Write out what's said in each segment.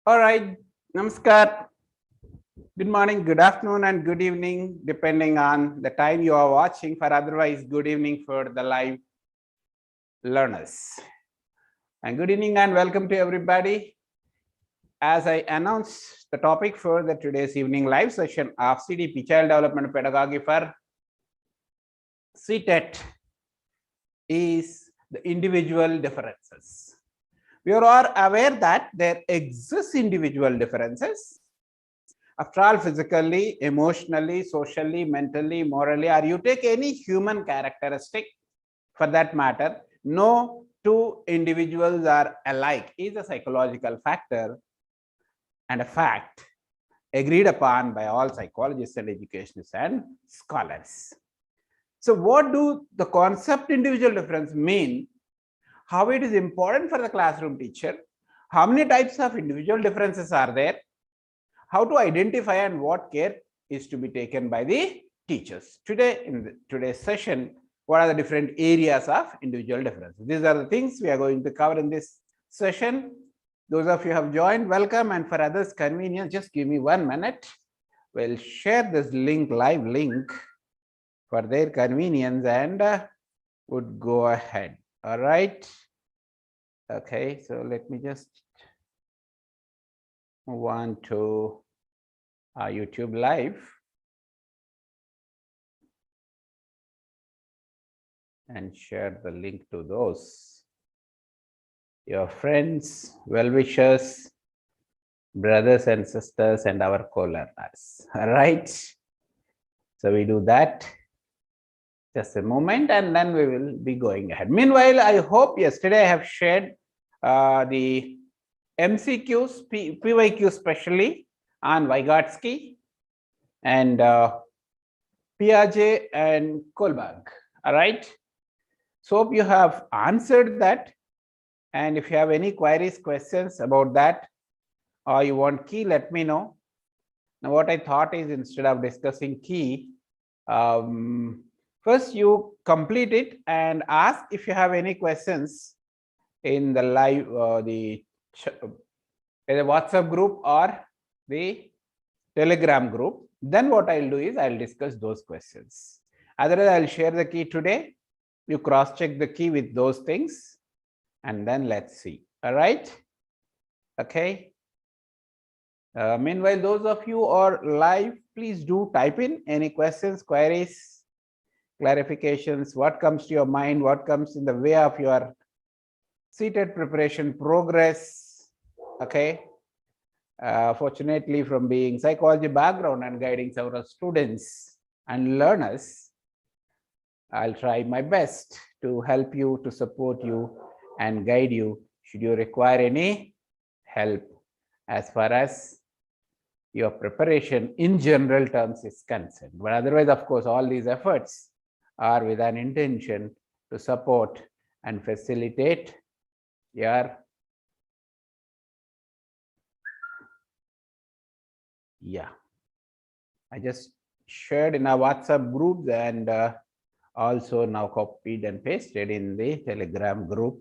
All right, namaskar. Good morning, good afternoon, and good evening, depending on the time you are watching. For otherwise, good evening for the live learners. And good evening and welcome to everybody. As I announced the topic for the today's evening live session of CDP, Child Development Pedagogy for CTET, is the individual differences. We are all aware that there exists individual differences. After all, physically, emotionally, socially, mentally, morally, or you take any human characteristic for that matter, no two individuals are alike is a psychological factor and a fact agreed upon by all psychologists and educationists and scholars. So what do the concept individual difference mean? How it is important for the classroom teacher? How many types of individual differences are there? How to identify and what care is to be taken by the teachers. Today, in today's session, what are the different areas of individual differences? These are the things we are going to cover in this session. Those of you who have joined, welcome, and for others' convenience, just give me 1 minute. We'll share this link, live link, for their convenience, and would go ahead. All right. Okay, so let me just move on to our YouTube live and share the link to those. Your friends, well-wishers, brothers and sisters, and our co-learners. All right. So we do that. Just a moment, and then we will be going ahead. Meanwhile, I hope yesterday I have shared the MCQs, PYQ especially on Vygotsky and Piaget and Kohlberg. All right. So hope you have answered that. And if you have any queries, questions about that, or you want key, let me know. Now, what I thought is instead of discussing key, first you complete it and ask if you have any questions in the live, the WhatsApp group or the Telegram group. Then what I'll do is I'll discuss those questions. Otherwise, I'll share the key today. You cross-check the key with those things, and then let's see. All right. Okay. Meanwhile, those of you who are live, please do type in any questions, queries, clarifications, what comes to your mind, what comes in the way of your CTET preparation progress. Okay. Fortunately, from being psychology background and guiding several students and learners, I'll try my best to help you, to support you and guide you should you require any help as far as your preparation in general terms is concerned. But otherwise, of course, all these efforts are with an intention to support and facilitate your I just shared in our WhatsApp group and also now copied and pasted in the Telegram group.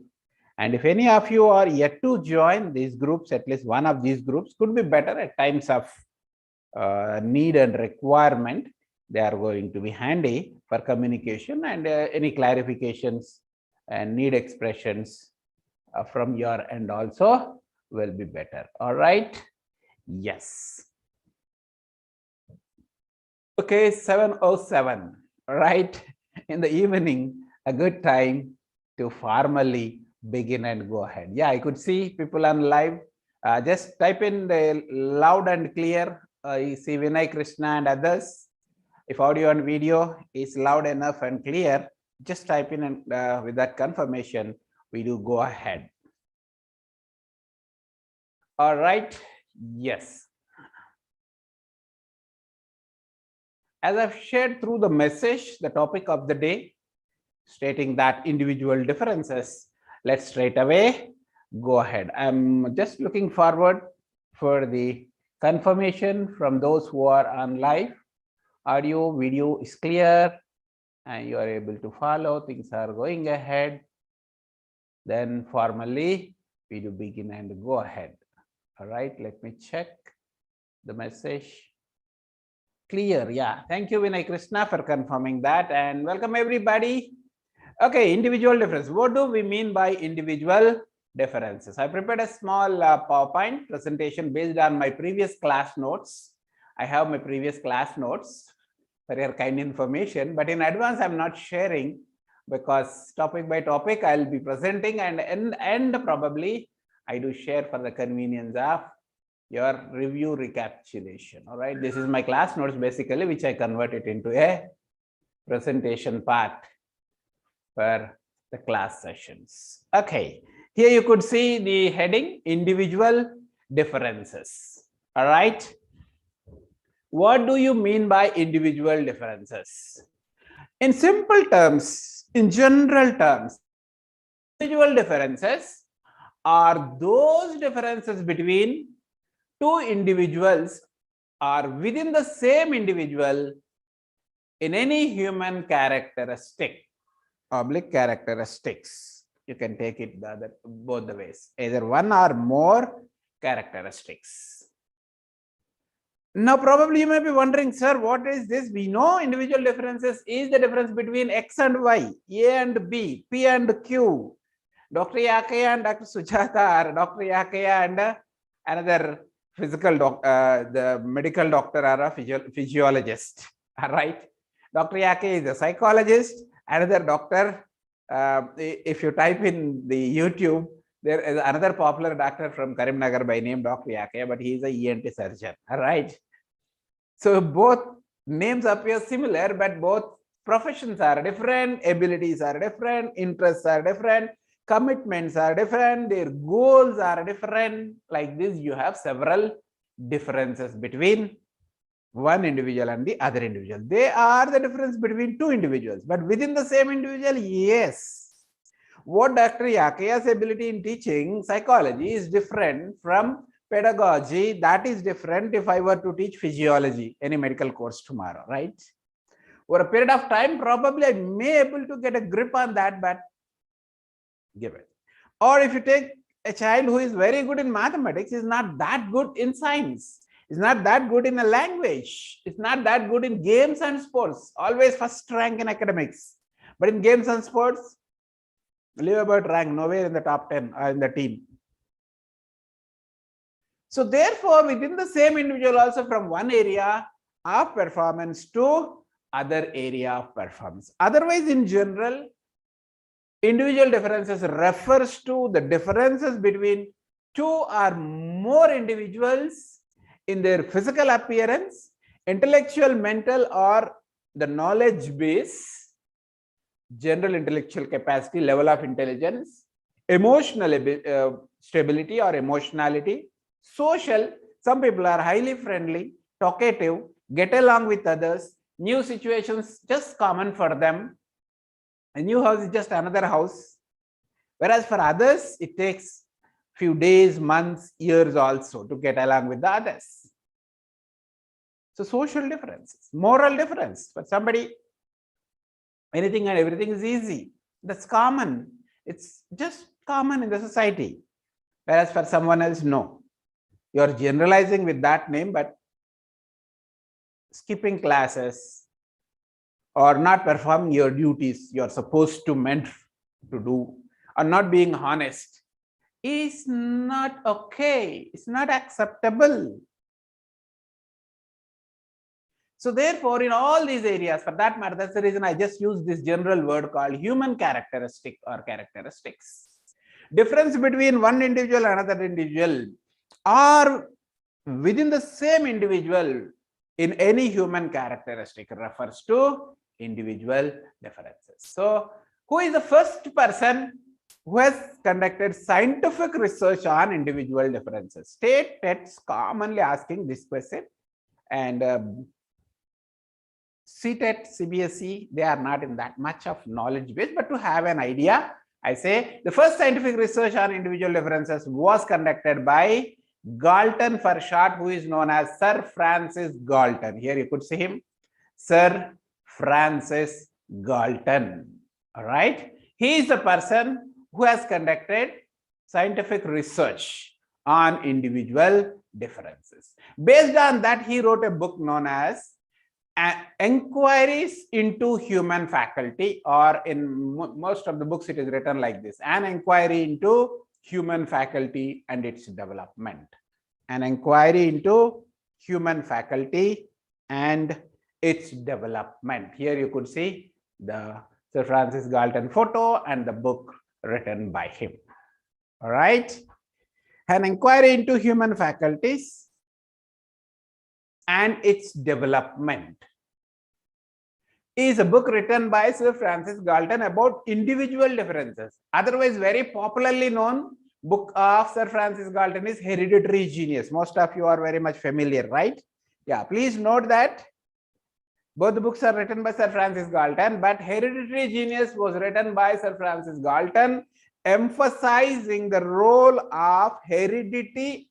And if any of you are yet to join these groups, at least one of these groups could be better at times of need and requirement. They are going to be handy for communication and any clarifications and need expressions from your end also will be better. All right. Yes. Okay, 7:07, right? In the evening, a good time to formally begin and go ahead. Yeah, I could see people on live. Just type in the loud and clear. You see Vinay Krishna and others. If audio and video is loud enough and clear, just type in and with that confirmation, we do go ahead. All right. Yes. As I've shared through the message, the topic of the day, stating that individual differences, let's straight away go ahead. I'm just looking forward for the confirmation from those who are on live. Audio, video is clear and you are able to follow, things are going ahead. Then formally, we do begin and go ahead. All right, let me check the message. Clear, yeah. Thank you, Vinay Krishna, for confirming that, and welcome everybody. Okay, individual difference. What do we mean by individual differences? I prepared a small PowerPoint presentation based on my previous class notes. I have my previous class notes for your kind information, but in advance I'm not sharing because topic by topic I'll be presenting, and probably I do share for the convenience of your review recapitulation. All right, this is my class notes basically, which I converted into a presentation part for the class sessions. Okay, here you could see the heading individual differences. All right, what do you mean by individual differences? In simple terms, in general terms, individual differences are those differences between two individuals or within the same individual in any human characteristic. Oblique characteristics. You can take it both the ways, either one or more characteristics. Now, probably you may be wondering, sir, what is this? We know individual differences is the difference between X and Y, A and B, P and Q. Dr. Yakaiah and Dr. Sujata, or Dr. Yakaiah and another physical doctor, the medical doctor or a physiologist. All right. Dr. Yakaiah is a psychologist. Another doctor, if you type in the YouTube, there is another popular doctor from Karimnagar by name Dr. Yakaiah, but he is a ENT surgeon. All right. So both names appear similar, but both professions are different, abilities are different, interests are different, commitments are different, their goals are different. Like this, you have several differences between one individual and the other individual. They are the difference between two individuals, but within the same individual, yes. What Dr. Yakaiah's ability in teaching psychology is different from pedagogy. That is different if I were to teach physiology, any medical course tomorrow, right? Over a period of time, probably I may able to get a grip on that, but give it. Or if you take a child who is very good in mathematics, is not that good in science, is not that good in a language, it's not that good in games and sports, always first rank in academics, but in games and sports, leave about rank, nowhere in the top 10 in the team. So therefore, within the same individual also, from one area of performance to other area of performance. Otherwise, in general, individual differences refers to the differences between two or more individuals in their physical appearance, intellectual, mental, or the knowledge base, general intellectual capacity, level of intelligence, emotional stability or emotionality, social. Some people are highly friendly, talkative, get along with others, new situations just common for them. A new house is just another house, whereas for others it takes few days, months, years also to get along with the others. So social differences, moral difference. For somebody, anything and everything is easy. That's common. It's just common in the society. Whereas for someone else, no. You are generalizing with that name, but skipping classes or not performing your duties you're supposed to meant to do, or not being honest is not okay. It's not acceptable. So therefore, in all these areas, for that matter, that's the reason I just use this general word called human characteristic or characteristics. Difference between one individual and another individual, or within the same individual in any human characteristic, refers to individual differences. So who is the first person who has conducted scientific research on individual differences? State TETs commonly asking this question, and CTET, CBSE, they are not in that much of knowledge base, but to have an idea, I say the first scientific research on individual differences was conducted by Galton for short, who is known as Sir Francis Galton. Here you could see him, Sir Francis Galton. All right. He is the person who has conducted scientific research on individual differences. Based on that, he wrote a book known as Enquiries into Human Faculty, or in most of the books it is written like this: An Enquiry into Human Faculty and its Development. An Enquiry into Human Faculty and its Development. Here you could see the Sir Francis Galton photo and the book written by him. All right. An Enquiry into Human Faculties and its Development is a book written by Sir Francis Galton about individual differences. Otherwise, very popularly known book of Sir Francis Galton is Hereditary Genius. Most of you are very much familiar, right? Yeah, please note that both the books are written by Sir Francis Galton, but Hereditary Genius was written by Sir Francis Galton, emphasizing the role of heredity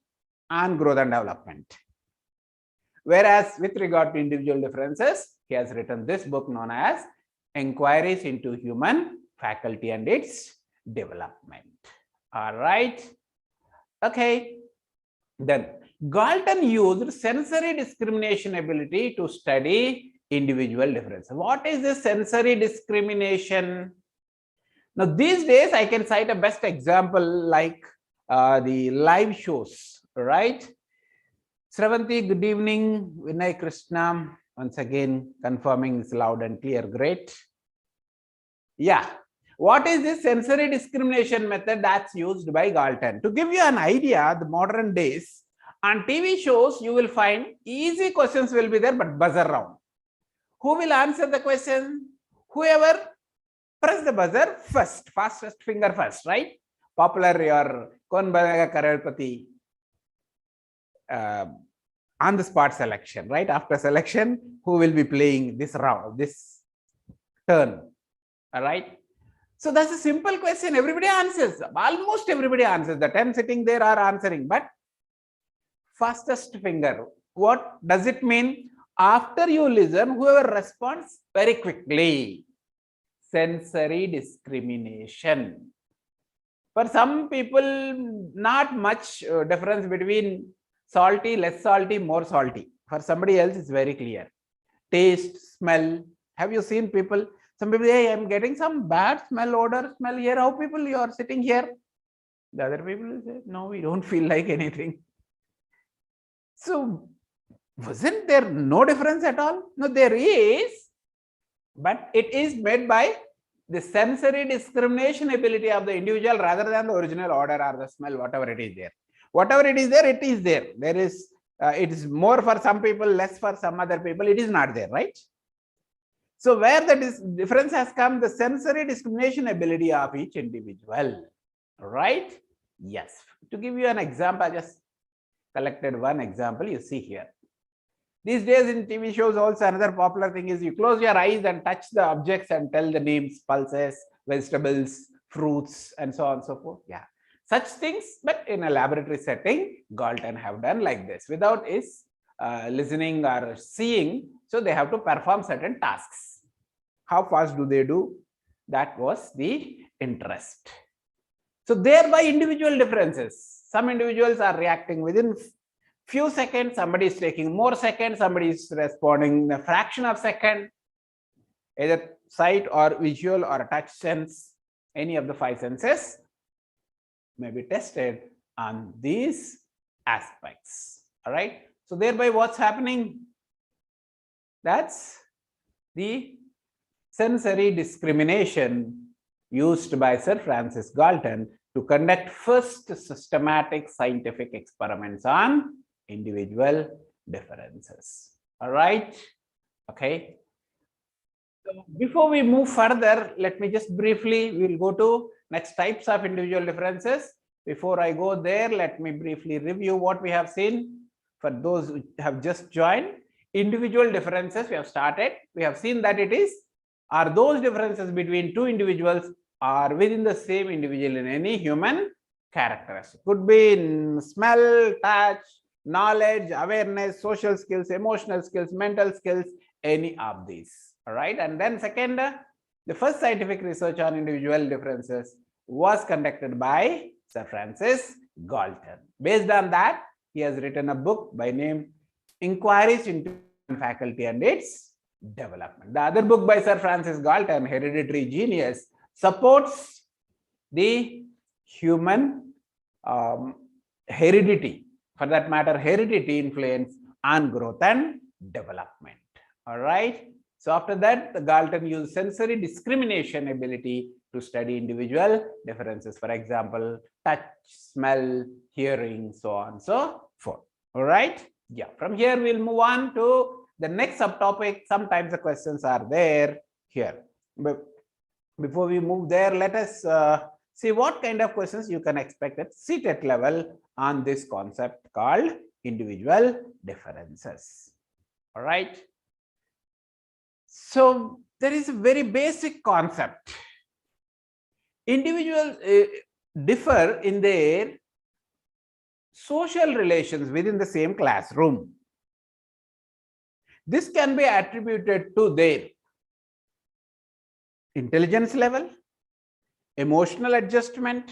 on growth and development. Whereas with regard to individual differences, he has written this book known as Enquiries into Human Faculty and its Development. All right. Okay. Then Galton used sensory discrimination ability to study individual differences. What is the sensory discrimination? Now, these days, I can cite a best example like the live shows, right? Sravanti, good evening. Vinay Krishna, once again, confirming it's loud and clear. Great. Yeah. What is this sensory discrimination method that's used by Galton? To give you an idea, the modern days, on TV shows, you will find easy questions will be there, but buzzer round. Who will answer the question? Whoever press the buzzer first, fastest finger first, right? Popular your Kaun Banega Crorepati on the spot selection, right? After selection, who will be playing this round, this turn, all right? So that's a simple question. Everybody answers. Almost everybody answers. The 10 sitting there are answering, but fastest finger. What does it mean? After you listen, whoever responds very quickly. Sensory discrimination. For some people, not much difference between salty, less salty, more salty. For somebody else, it's very clear. Taste, smell. Have you seen people? Some people say, hey, I'm getting some bad smell, odor, smell here. How people you are sitting here? The other people say, no, we don't feel like anything. So, wasn't there no difference at all? No, there is, but it is made by the sensory discrimination ability of the individual rather than the original odor or the smell, whatever it is there. Whatever it is there, it is there. There is, it is more for some people, less for some other people. It is not there, right? So where the difference has come, the sensory discrimination ability of each individual, right? Yes. To give you an example, I just collected one example you see here. These days in TV shows also another popular thing is you close your eyes and touch the objects and tell the names, pulses, vegetables, fruits, and so on and so forth. Yeah. Such things, but in a laboratory setting, Galton have done like this without his listening or seeing. So they have to perform certain tasks. How fast do they do? That was the interest. So thereby individual differences. Some individuals are reacting within few seconds, somebody is taking more seconds, somebody is responding in a fraction of a second, either sight or visual or touch sense, any of the 5 senses may be tested on these aspects. All right. So thereby what's happening? That's the sensory discrimination used by Sir Francis Galton to conduct first systematic scientific experiments on individual differences. All right. Okay. So before we move further, let me just briefly, we'll go to next types of individual differences. Before I go there, let me briefly review what we have seen. For those who have just joined, individual differences we have started. We have seen that it are those differences between two individuals or within the same individual in any human characteristic. Could be in smell, touch, knowledge, awareness, social skills, emotional skills, mental skills, any of these. All right. And then second, the first scientific research on individual differences was conducted by Sir Francis Galton. Based on that, he has written a book by name Inquiries into Faculty and its Development. The other book by Sir Francis Galton, Hereditary Genius, supports the human heredity, for that matter, heredity influence on growth and development. All right. So after that, the Galton used sensory discrimination ability to study individual differences. For example, touch, smell, hearing, so on and so forth. All right. Yeah. From here, we'll move on to the next subtopic. Sometimes the questions are there here. But before we move there, let us see what kind of questions you can expect at CTET level on this concept called individual differences. All right. So there is a very basic concept. Individuals differ in their social relations within the same classroom. This can be attributed to their intelligence level, emotional adjustment,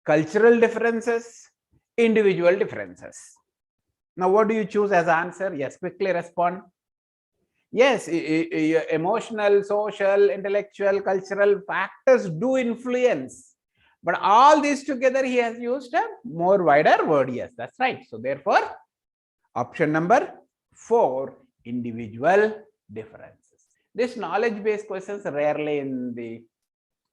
cultural differences, individual differences. Now, what do you choose as answer? Yes, quickly respond. Yes, emotional, social, intellectual, cultural factors do influence. But all these together, he has used a more wider word. Yes, that's right. So therefore, option number 4, individual differences. This knowledge-based questions rarely in the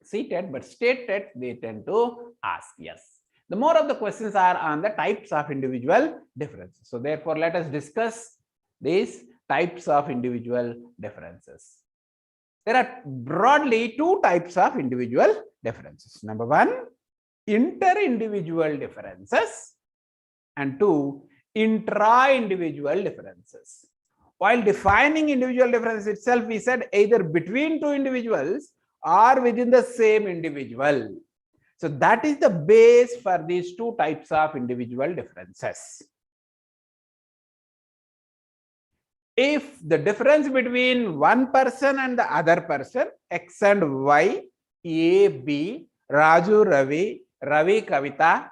CTET, but State TET, they tend to ask. Yes. The more of the questions are on the types of individual differences. So therefore, let us discuss these types of individual differences. There are broadly 2 types of individual differences. Number 1, inter-individual differences, and 2, intra-individual differences. While defining individual difference itself, we said either between 2 individuals or within the same individual. So that is the base for these 2 types of individual differences. If the difference between one person and the other person, X and Y, A, B, Raju, Ravi, Ravi, Kavita,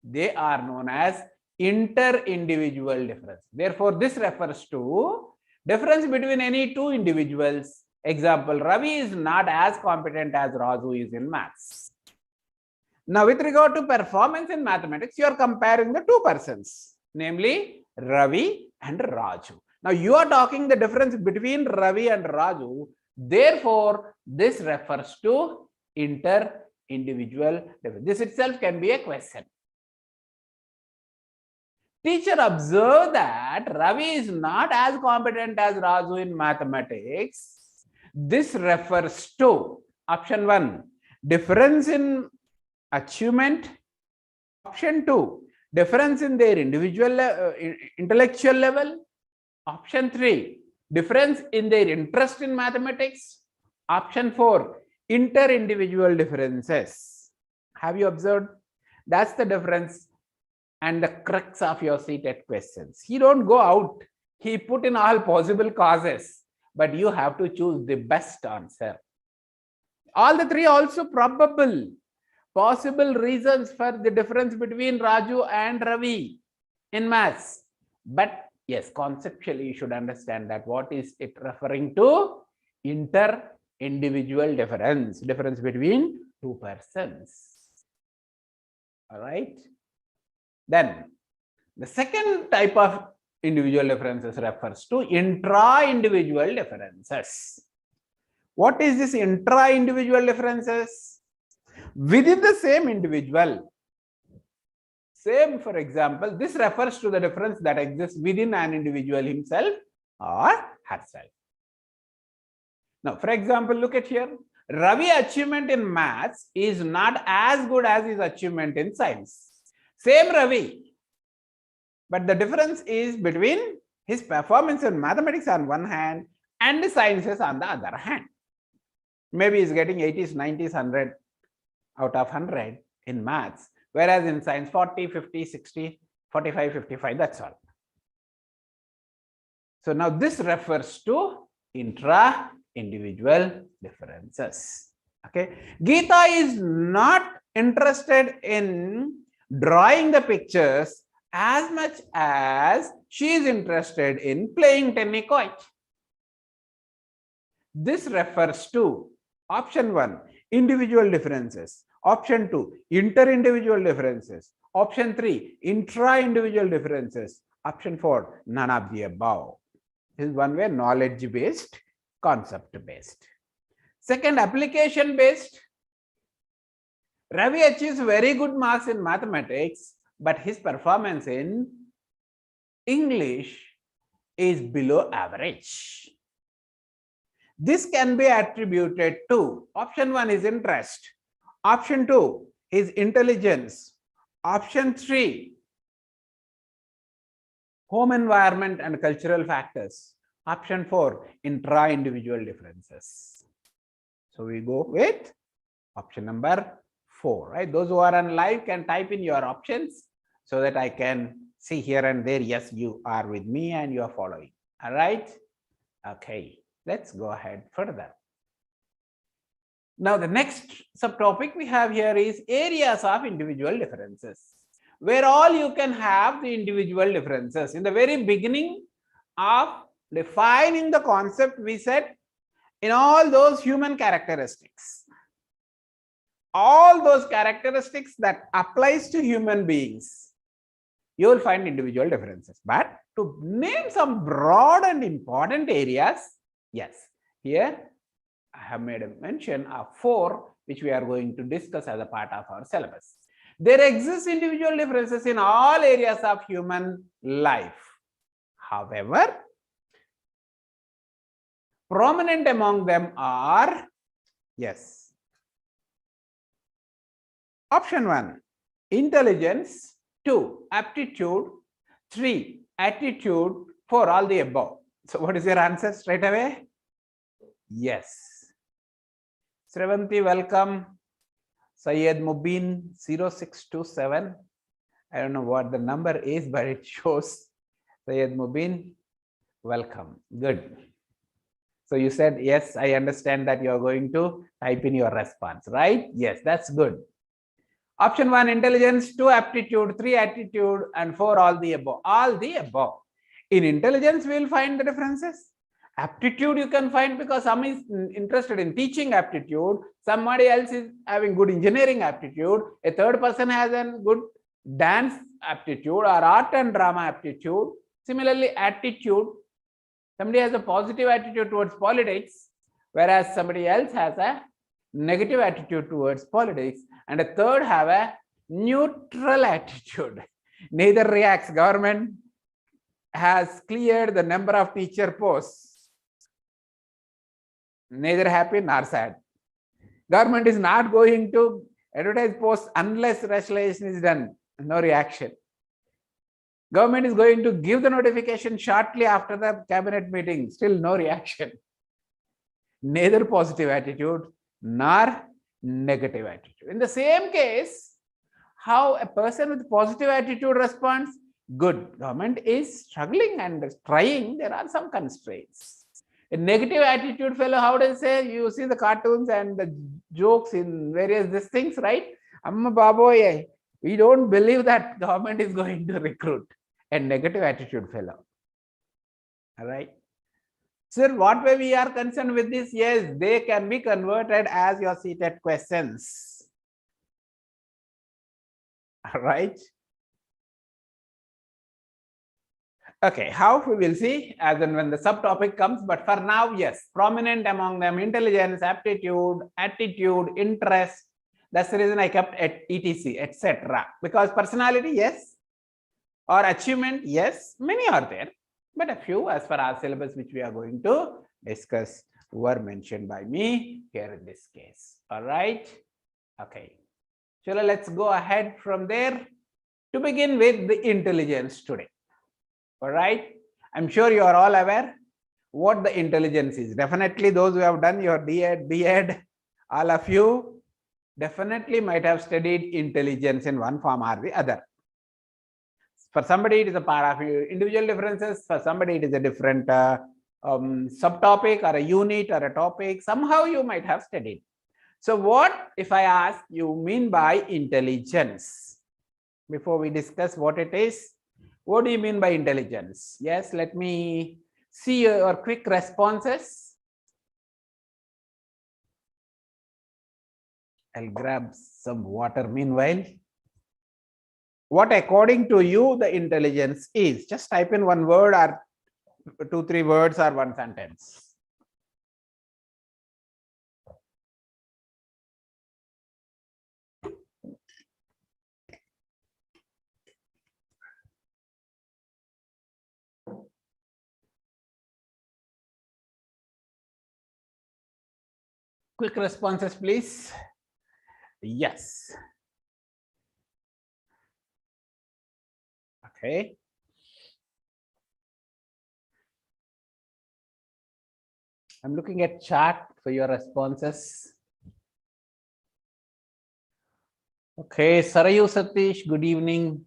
they are known as inter-individual difference. Therefore, this refers to difference between any 2 individuals. Example, Ravi is not as competent as Raju is in maths. Now, with regard to performance in mathematics, you are comparing the 2 persons, namely Ravi and Raju. Now, you are talking the difference between Ravi and Raju. Therefore, this refers to inter-individual difference. This itself can be a question. Teacher observed that Ravi is not as competent as Raju in mathematics. This refers to option 1, difference in achievement. Option 2, difference in their individual intellectual level. Option 3, difference in their interest in mathematics. Option 4, inter-individual differences. Have you observed? That's the difference and the crux of your CTET questions. He don't go out. He put in all possible causes, but you have to choose the best answer. All the 3 also probable. Possible reasons for the difference between Raju and Ravi in maths. But yes, conceptually, you should understand that what is it referring to? Inter-individual difference between 2 persons. All right. Then the second type of individual differences refers to intra-individual differences. What is this intra-individual differences? Within the same individual. Same, for example, this refers to the difference that exists within an individual himself or herself. Now, for example, look at here. Ravi's achievement in maths is not as good as his achievement in science. Same Ravi, but the difference is between his performance in mathematics on one hand and the sciences on the other hand. Maybe he's getting 80s, 90s, 100 out of 100 in maths, whereas in science 40, 50, 60, 45, 55, that's all. So now this refers to intra-individual differences. Okay, Geeta is not interested in drawing the pictures as much as she is interested in playing tennis. This refers to option 1, individual differences, option 2, inter-individual differences, option 3, intra-individual differences, option 4, none of the above. This is one way, knowledge-based, concept-based. Second, application-based. Ravi achieves very good marks in mathematics, but his performance in English is below average. This can be attributed to option 1 is interest, option 2 is intelligence, option 3 home environment and cultural factors, option 4 intra-individual differences. So we go with option number 4, right? Those who are on live can type in your options so that I can see here and there, yes, you are with me and you are following. All right. Okay, let's go ahead further. Now, the next subtopic we have here is areas of individual differences, where all you can have the individual differences. In the very beginning of defining the concept, we said in all those human characteristics, all those characteristics that applies to human beings, you will find individual differences. But to name some broad and important areas, yes, here I have made a mention of 4, which we are going to discuss as a part of our syllabus. There exist individual differences in all areas of human life. However, prominent among them are, yes, option 1, intelligence, 2, aptitude, 3, attitude, 4, all the above. So what is your answer straight away? Yes. Sravanti, welcome. Syed Mubin 0627. I don't know what the number is, but it shows. Syed Mubin, welcome. Good. So you said, yes, I understand that you are going to type in your response, right? Yes, that's good. Option 1, intelligence, 2, aptitude, 3, attitude, and 4, all the above. All the above. In intelligence, we will find the differences. Aptitude you can find because some is interested in teaching aptitude, somebody else is having good engineering aptitude, a third person has a good dance aptitude or art and drama aptitude. Similarly, attitude, somebody has a positive attitude towards politics, whereas somebody else has a negative attitude towards politics, and a third have a neutral attitude. Neither reacts. Government has cleared the number of teacher posts. Neither happy nor sad. Government is not going to advertise posts unless rationalization is done. No reaction. Government is going to give the notification shortly after the cabinet meeting. Still no reaction. Neither positive attitude nor negative attitude. In the same case, how a person with positive attitude responds? Good. Government is struggling and trying. There are some constraints. A negative attitude fellow, how does say? You see the cartoons and the jokes in various these things, right? Amma baboy, we don't believe that government is going to recruit a negative attitude fellow. All right. Sir, what way we are concerned with this? Yes, they can be converted as your CTET questions. All right. Okay, how we will see as and when the subtopic comes, but for now, yes, prominent among them, intelligence, aptitude, attitude, interest. That's the reason I kept at etc, etc. Because personality, yes, or achievement, yes, many are there, but a few as per our syllabus which we are going to discuss were mentioned by me here in this case. All right. Okay. So let's go ahead from there to begin with the intelligence today. All right. I'm sure you are all aware what the intelligence is. Definitely those who have done your DEd, B.Ed, all of you definitely might have studied intelligence in one form or the other. For somebody, it is a part of individual differences. For somebody, it is a different subtopic or a unit or a topic. Somehow you might have studied. So what if I ask you mean by intelligence? Before we discuss what it is, what do you mean by intelligence? Yes, let me see your quick responses. I'll grab some water meanwhile. What according to you the intelligence is? Just type in one word or 2-3 words or one sentence. Quick responses, please. Yes. Okay. I'm looking at chat for your responses. Okay, Sarayu Satish, good evening.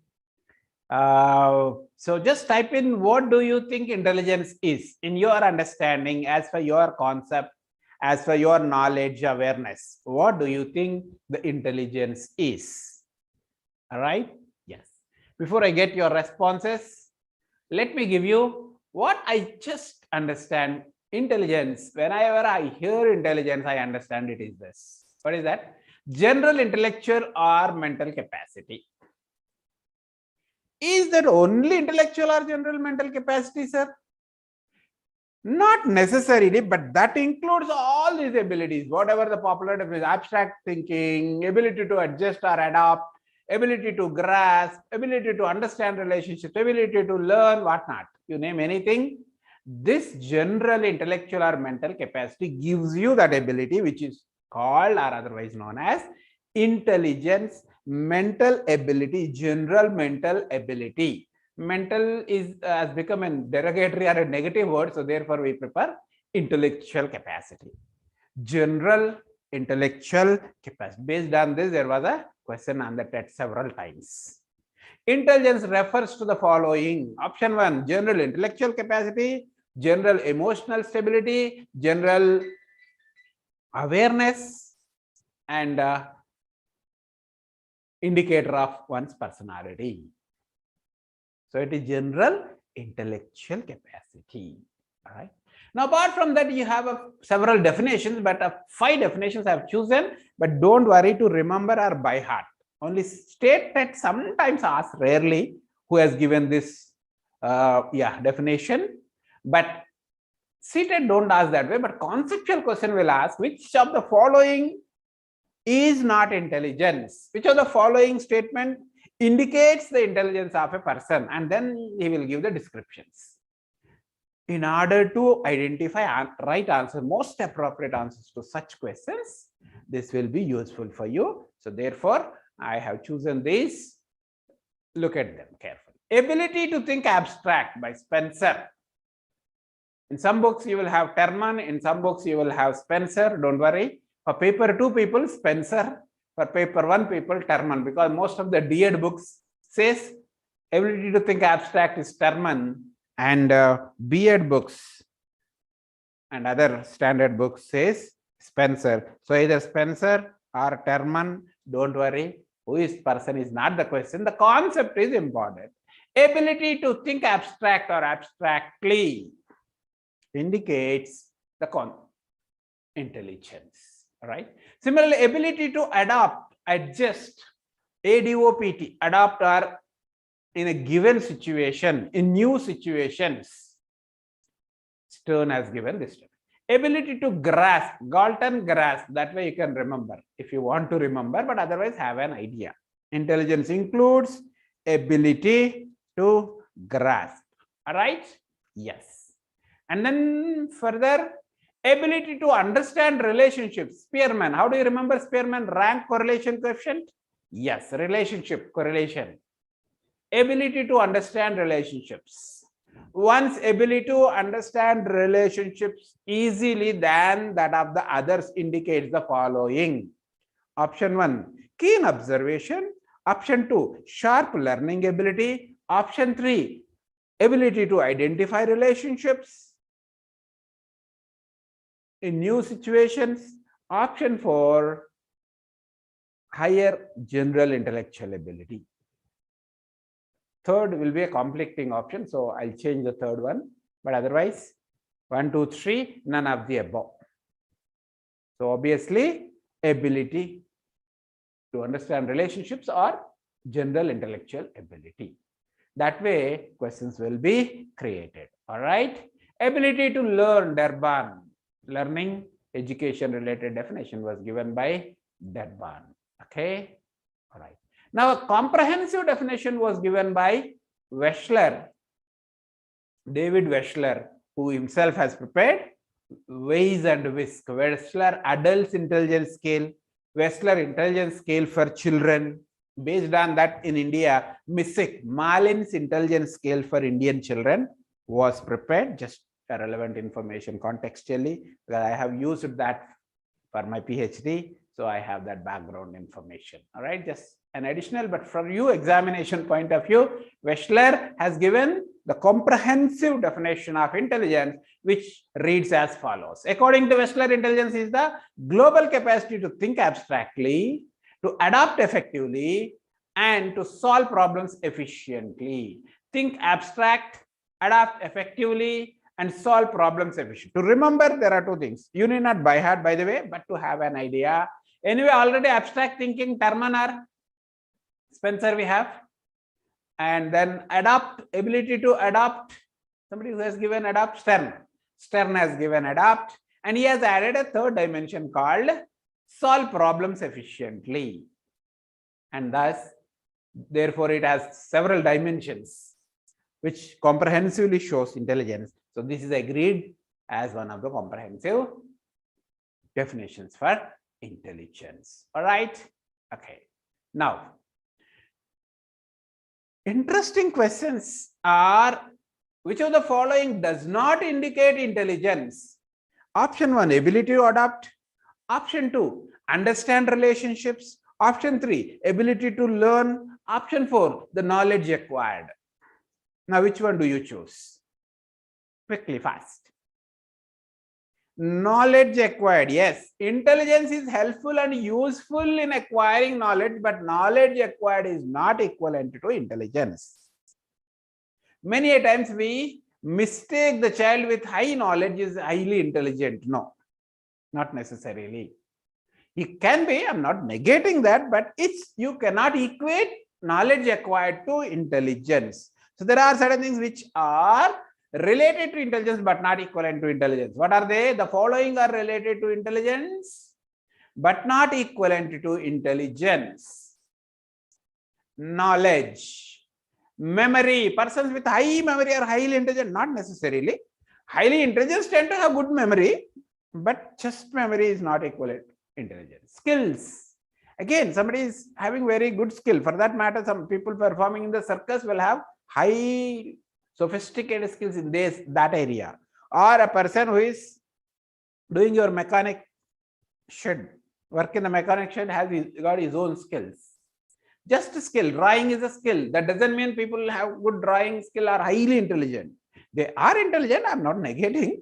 So just type in what do you think intelligence is in your understanding, as per your concept, as per your knowledge, awareness. What do you think the intelligence is? All right. Yes. Before I get your responses, let me give you what I just understand. Intelligence, whenever I hear intelligence, I understand it is this. What is that? General intellectual or mental capacity. Is that only intellectual or general mental capacity, sir? Not necessarily, but that includes all these abilities, whatever the popular definition: abstract thinking, ability to adjust or adapt, ability to grasp, ability to understand relationships, ability to learn, whatnot. You name anything. This general intellectual or mental capacity gives you that ability, which is called or otherwise known as intelligence, mental ability, general mental ability. Mental is has become a derogatory or a negative word, so therefore we prefer intellectual capacity. General intellectual capacity. Based on this, there was a question on the TET several times. Intelligence refers to the following. Option 1, general intellectual capacity, general emotional stability, general awareness, and indicator of one's personality. So it is general intellectual capacity. All right. Now, apart from that, you have several definitions, but 5 definitions I have chosen. But don't worry to remember or by heart. Only State TET sometimes asks, rarely, who has given this definition. But CTET don't ask that way. But conceptual question will ask, which of the following is not intelligence? Which of the following statement indicates the intelligence of a person? And then he will give the descriptions. In order to identify right answer, most appropriate answers to such questions, this will be useful for you. So therefore, I have chosen these. Look at them carefully. Ability to think abstract by Spencer. In some books you will have Terman, in some books you will have Spencer. Don't worry. For paper 2 people, Spencer. For paper 1 people, Terman, because most of the DED books says ability to think abstract is Terman, and BEd books and other standard books says Spencer. So either Spencer or Terman. Don't worry, who is person is not the question. The concept is important. Ability to think abstract or abstractly indicates the intelligence. All right. Similarly, ability to adapt, adjust, ADOPT, adapt or in a given situation, in new situations. Stern has given this term. Ability to grasp, Galton grasp, that way you can remember if you want to remember, but otherwise have an idea. Intelligence includes ability to grasp. All right? Yes. And then further, ability to understand relationships. Spearman, how do you remember Spearman rank correlation coefficient? Yes, relationship correlation. Ability to understand relationships. One's ability to understand relationships easily than that of the others indicates the following. Option 1, keen observation. Option 2, sharp learning ability. Option 3, ability to identify relationships in new situations. Option 4, higher general intellectual ability. Third will be a conflicting option, so I'll change the third one, but otherwise 1, 2, 3, none of the above. So obviously ability to understand relationships or general intellectual ability. That way questions will be created. All right. Ability to learn, Durban. Learning education related definition was given by Durban. Okay. All right. Now a comprehensive definition was given by Wechsler, David Wechsler, who himself has prepared Weiss and Wisk. Wechsler Adults Intelligence Scale, Wechsler Intelligence Scale for Children. Based on that, in India, MISIC, Malin's Intelligence Scale for Indian Children, was prepared. Just a relevant information contextually, because I have used that for my PhD, so I have that background information. All right, just an additional, but from you examination point of view, Wechsler has given the comprehensive definition of intelligence, which reads as follows. According to Wechsler, intelligence is the global capacity to think abstractly, to adapt effectively, and to solve problems efficiently. Think abstract, adapt effectively, and solve problems efficiently. To remember, there are two things. You need not by heart, by the way, but to have an idea. Anyway, already abstract thinking, Termaner, Spencer we have. And then adapt, ability to adapt. Somebody who has given adapt, Stern. Stern has given adapt. And he has added a third dimension called solve problems efficiently. And thus, therefore, it has several dimensions, which comprehensively shows intelligence. So this is agreed as one of the comprehensive definitions for intelligence. All right. Okay. Now, interesting questions are, which of the following does not indicate intelligence? Option 1, ability to adapt. Option 2, understand relationships. Option 3, ability to learn. Option 4, the knowledge acquired. Now, which one do you choose? Quickly, fast. Knowledge acquired. Yes, intelligence is helpful and useful in acquiring knowledge, but knowledge acquired is not equivalent to intelligence. Many a times we mistake the child with high knowledge is highly intelligent. No, not necessarily. He can be, I'm not negating that, but it's, you cannot equate knowledge acquired to intelligence. So there are certain things which are related to intelligence but not equivalent to intelligence. What are they? The following are related to intelligence but not equivalent to intelligence. Knowledge, memory. Persons with high memory are highly intelligent, not necessarily. Highly intelligent tend to have good memory, but just memory is not equivalent to intelligence. Skills. Again, somebody is having very good skill. For that matter, some people performing in the circus will have high sophisticated skills in that area. Or a person who is doing your mechanic shed, work in the mechanic shed, has got his own skills. Just a skill. Drawing is a skill. That doesn't mean people have good drawing skill are highly intelligent. They are intelligent, I'm not negating.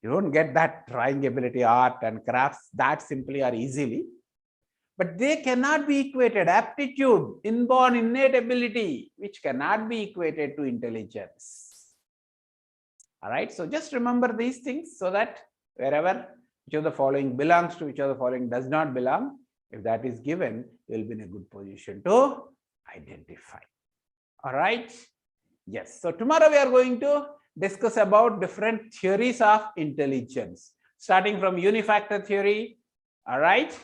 You don't get that drawing ability, art and crafts that simply or easily. But they cannot be equated. Aptitude, inborn innate ability, which cannot be equated to intelligence. All right. So just remember these things so that wherever which of the following belongs to which of the following does not belong, if that is given, you will be in a good position to identify. All right. Yes. So tomorrow we are going to discuss about different theories of intelligence, starting from unifactor theory. All right.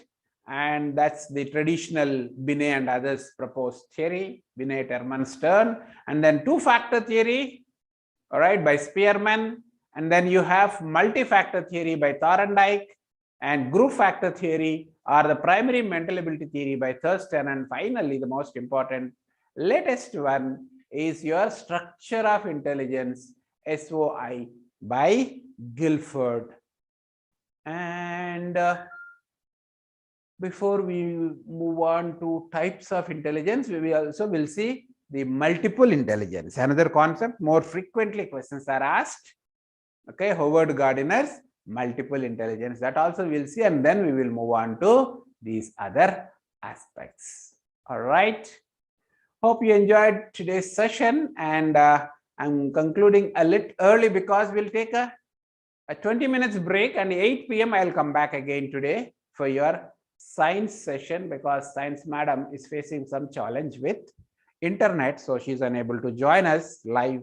And that's the traditional Binet and others proposed theory, Binet, Terman, Stern, and then two-factor theory, all right, by Spearman, and then you have multi-factor theory by Thorndike, and group factor theory or the primary mental ability theory by Thurston, and finally the most important latest one is your structure of intelligence, SOI, by Guilford. And before we move on to types of intelligence, we also will see the multiple intelligence, another concept more frequently questions are asked. Okay, Howard Gardner's multiple intelligence, that also we'll see, and then we will move on to these other aspects. All right. Hope you enjoyed today's session, and I'm concluding a little early because we'll take a 20 minutes break, and 8 p.m. I'll come back again today for your science session, because science madam is facing some challenge with internet, so she's unable to join us live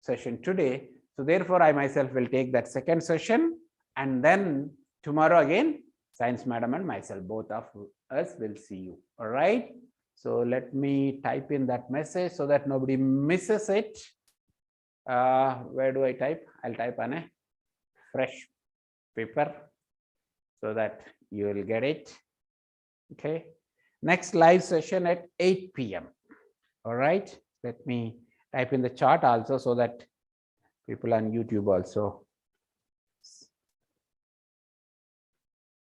session today. So therefore I myself will take that second session, and then tomorrow again science madam and myself, both of us, will see you. All right, so let me type in that message so that nobody misses it. Where do I type? I'll type on a fresh paper so that you will get it. Okay, next live session at 8 p.m. All right, let me type in the chat also so that people on YouTube also.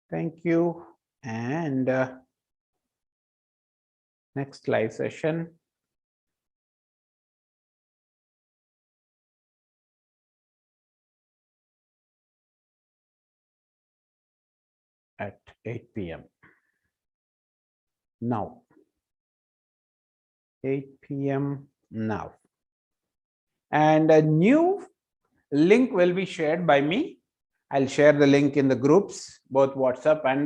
Thank you. And next live session at 8 p.m. now. 8 p.m. now. And a new link will be shared by me. I'll share the link in the groups, both WhatsApp and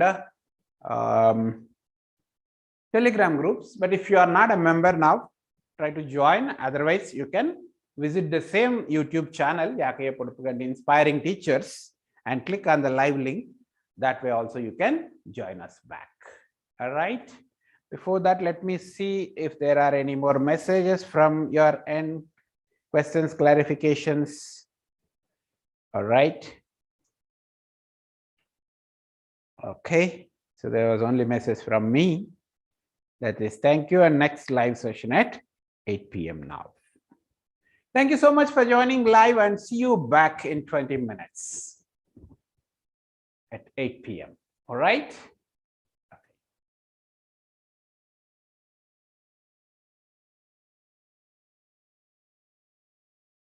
Telegram groups. But if you are not a member now, try to join. Otherwise, you can visit the same YouTube channel, Yakaiah Inspiring Teachers, and click on the live link. That way also you can join us back. All right. Before that, let me see if there are any more messages from your end, questions, clarifications. All right. Okay. So there was only message from me. That is, thank you, and next live session at 8 p.m. now. Thank you so much for joining live, and see you back in 20 minutes at 8 p.m. All right.